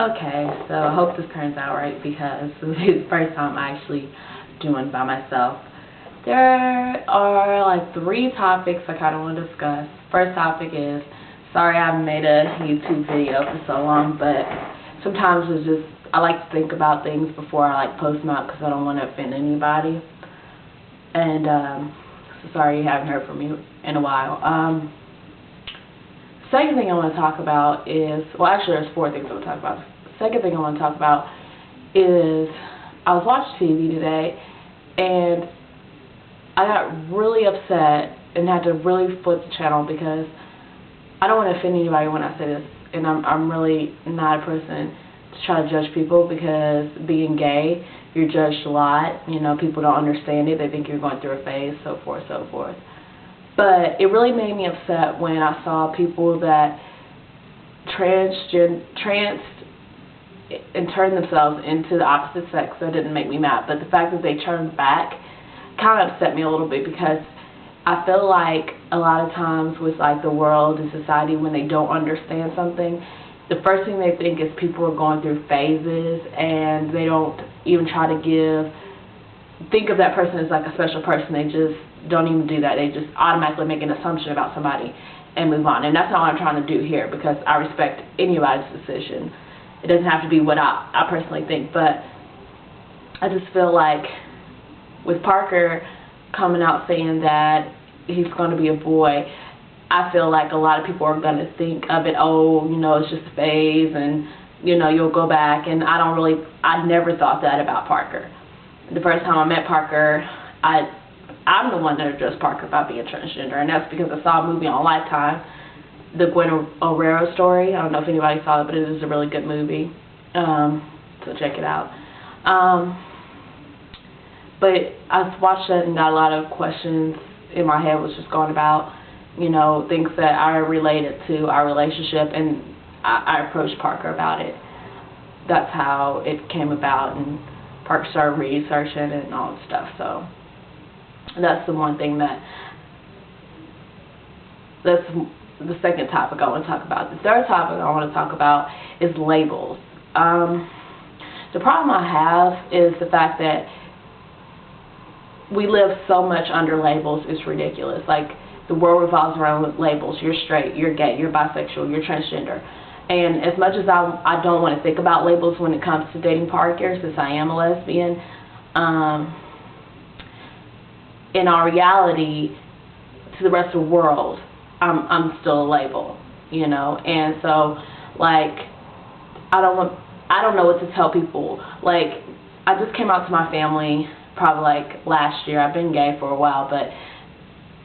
Okay, so I hope this turns out right because this is the first time I'm actually doing by myself. There are like 3 topics I kind of want to discuss. First topic is, sorry I haven't made a YouTube video for so long, but sometimes it's just, I like to think about things before I like post them out because I don't want to offend anybody. And so sorry you haven't heard from me in a while. Second thing I want to talk about is, well actually there's 4 things I want to talk about. Second thing I want to talk about is I was watching TV today and I got really upset and had to really flip the channel because I don't want to offend anybody when I say this, and I'm really not a person to try to judge people because being gay, you're judged a lot. You know, people don't understand it. They think you're going through a phase, so forth, so forth. But it really made me upset when I saw people that tranced and turned themselves into the opposite sex. That didn't make me mad, but the fact that they turned back kind of upset me a little bit because I feel like a lot of times with like the world and society, when they don't understand something, the first thing they think is people are going through phases, and they don't even try to think of that person as like a special person. They just don't even do that. They just automatically make an assumption about somebody and move on. And that's not what I'm trying to do here because I respect anybody's decision. It doesn't have to be what I personally think, but I just feel like with Parker coming out saying that he's going to be a boy, I feel like a lot of people are going to think of it, oh, you know, it's just a phase and, you know, you'll go back. And I never thought that about Parker. The first time I met Parker, I'm the one that addressed Parker about being transgender, and that's because I saw a movie on Lifetime, the Gwen O'Hara story. I don't know if anybody saw it, but it is a really good movie, so check it out. But I watched it and got a lot of questions in my head was just going about, you know, things that I related to our relationship, and I approached Parker about it. That's how it came about, and Parker started researching and all that stuff. So that's the one thing that's the second topic I want to talk about. The third topic I want to talk about is labels. The problem I have is the fact that we live so much under labels. It's ridiculous. Like, the world revolves around labels. You're straight, you're gay, you're bisexual, you're transgender. And as much as I don't want to think about labels when it comes to dating Parker, since I am a lesbian, in our reality, to the rest of the world, I'm still a label, you know. And so, like, I don't know what to tell people. Like, I just came out to my family probably like last year. I've been gay for a while, but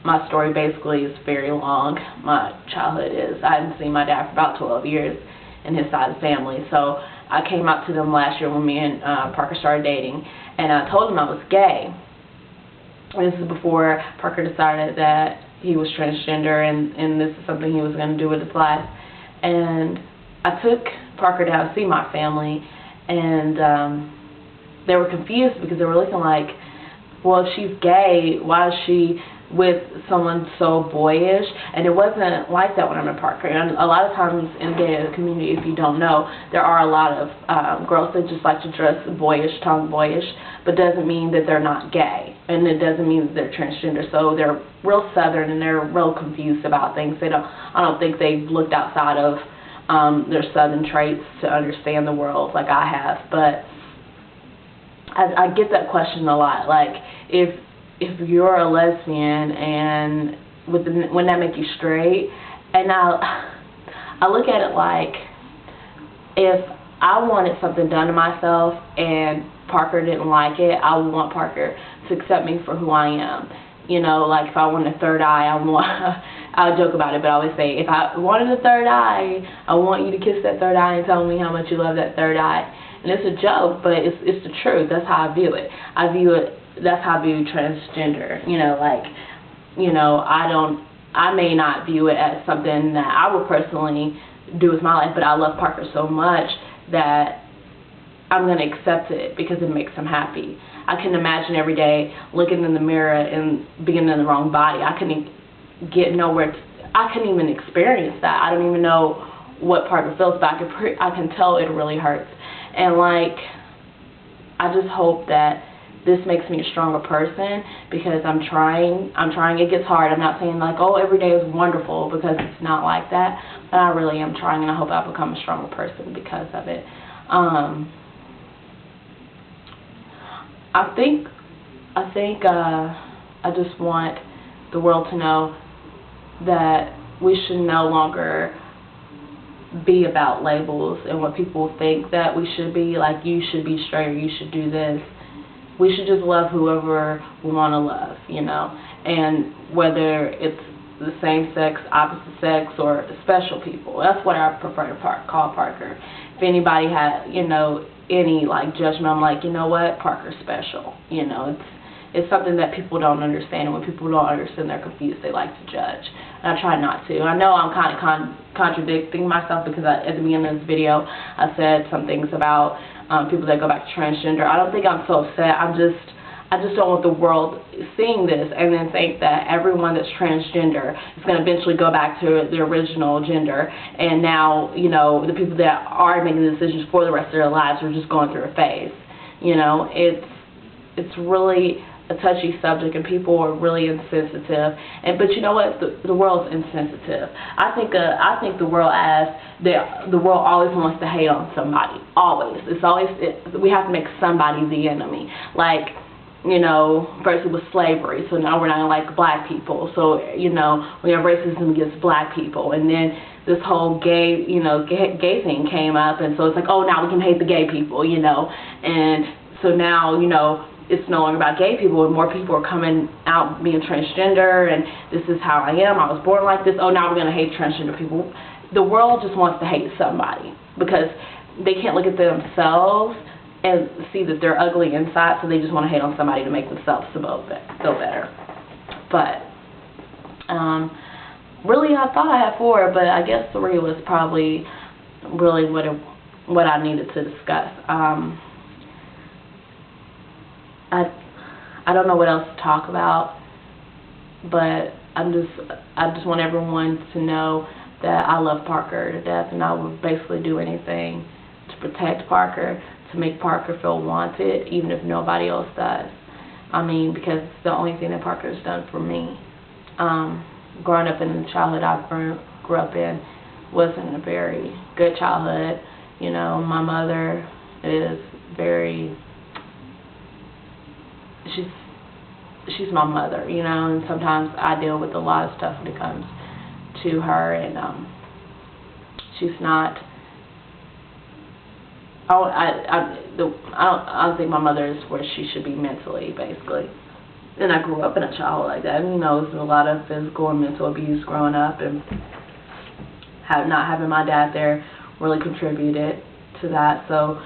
my story basically is very long. My childhood is, I hadn't seen my dad for about 12 years in his side of the family. So I came out to them last year when me and Parker started dating, and I told him I was gay. And this is before Parker decided that he was transgender, and this is something he was going to do with his life. And I took Parker down to see my family, and they were confused because they were looking like, well, if she's gay, why is she with someone so boyish? And it wasn't like that when I met Parker. And a lot of times in the gay community, if you don't know, there are a lot of girls that just like to dress boyish, tomboyish, but doesn't mean that they're not gay, and it doesn't mean that they're transgender. So they're real southern and they're real confused about things. I don't think they've looked outside of their southern traits to understand the world like I have. But I get that question a lot. Like, if you're a lesbian, and wouldn't that make you straight? And I look at it like, if I wanted something done to myself and Parker didn't like it, I would want Parker to accept me for who I am. You know, like if I wanted a third eye, I would joke about it, but I always say, if I wanted a third eye, I want you to kiss that third eye and tell me how much you love that third eye. And it's a joke, but it's the truth. That's how I view it. That's how I view transgender. You know, like, you know, I may not view it as something that I would personally do with my life, but I love Parker so much that I'm going to accept it because it makes him happy. I can imagine every day looking in the mirror and being in the wrong body. I couldn't get nowhere. I couldn't even experience that. I don't even know what Parker feels, but I can tell it really hurts. And like, I just hope that this makes me a stronger person, because I'm trying. It gets hard. I'm not saying like, oh, every day is wonderful, because it's not like that. But I really am trying, and I hope I become a stronger person because of it. I just want the world to know that we should no longer be about labels and what people think that we should be. Like, you should be straight, or you should do this. We should just love whoever we want to love, you know. And whether it's the same sex, opposite sex, or special people. That's what I prefer to call Parker. If anybody had, you know, any like judgment, I'm like, you know what, Parker's special. You know, it's something that people don't understand, and when people don't understand, they're confused. They like to judge, and I try not to. I know I'm kind of contradicting myself, because at the beginning of this video, I said some things about people that go back to transgender. I don't think I'm so upset. I just don't want the world seeing this and then think that everyone that's transgender is going to eventually go back to their original gender, and now, you know, the people that are making the decisions for the rest of their lives are just going through a phase. You know, it's really a touchy subject, and people are really insensitive. But you know what? The world's insensitive. I think the world the world always wants to hate on somebody. Always. We have to make somebody the enemy. Like, you know, first it was slavery, so now we're not gonna like black people. So, you know, we have racism against black people, and then this whole gay thing came up, and so it's like, oh, now we can hate the gay people, you know. And so now, you know, it's no longer about gay people, and more people are coming out being transgender, and this is how I am, I was born like this. Oh, now we're going to hate transgender people. The world just wants to hate somebody, because they can't look at themselves and see that they're ugly inside, so they just want to hate on somebody to make themselves feel better. But really, I thought I had 4, but I guess 3 was probably really what I needed to discuss. I don't know what else to talk about, but I just want everyone to know that I love Parker to death, and I would basically do anything to protect Parker, to make Parker feel wanted, even if nobody else does. I mean, because it's the only thing that Parker's done for me. Growing up in the childhood I grew up in wasn't a very good childhood. You know, my mother is very... She's my mother, you know, and sometimes I deal with a lot of stuff when it comes to her, and she's not. I don't think my mother is where she should be mentally, basically. And I grew up in a childhood like that, and you know, there's a lot of physical and mental abuse growing up, and not having my dad there really contributed to that. So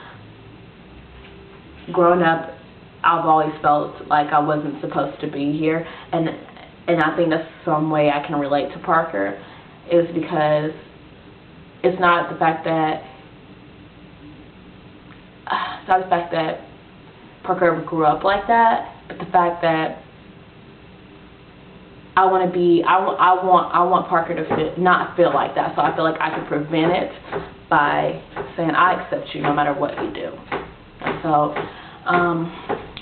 growing up, I've always felt like I wasn't supposed to be here, and I think that's some way I can relate to Parker, is because it's not the fact that Parker ever grew up like that, but the fact that I want Parker to not feel like that. So I feel like I can prevent it by saying I accept you no matter what you do. And so,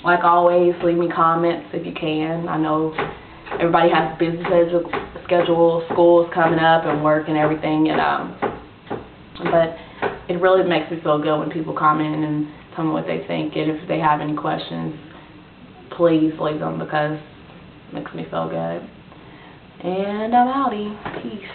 like always, leave me comments if you can. I know everybody has busy schedules, school's coming up, and work and everything, and but it really makes me feel good when people comment and tell me what they think, and if they have any questions, please leave them, because it makes me feel good. And I'm outie. Peace.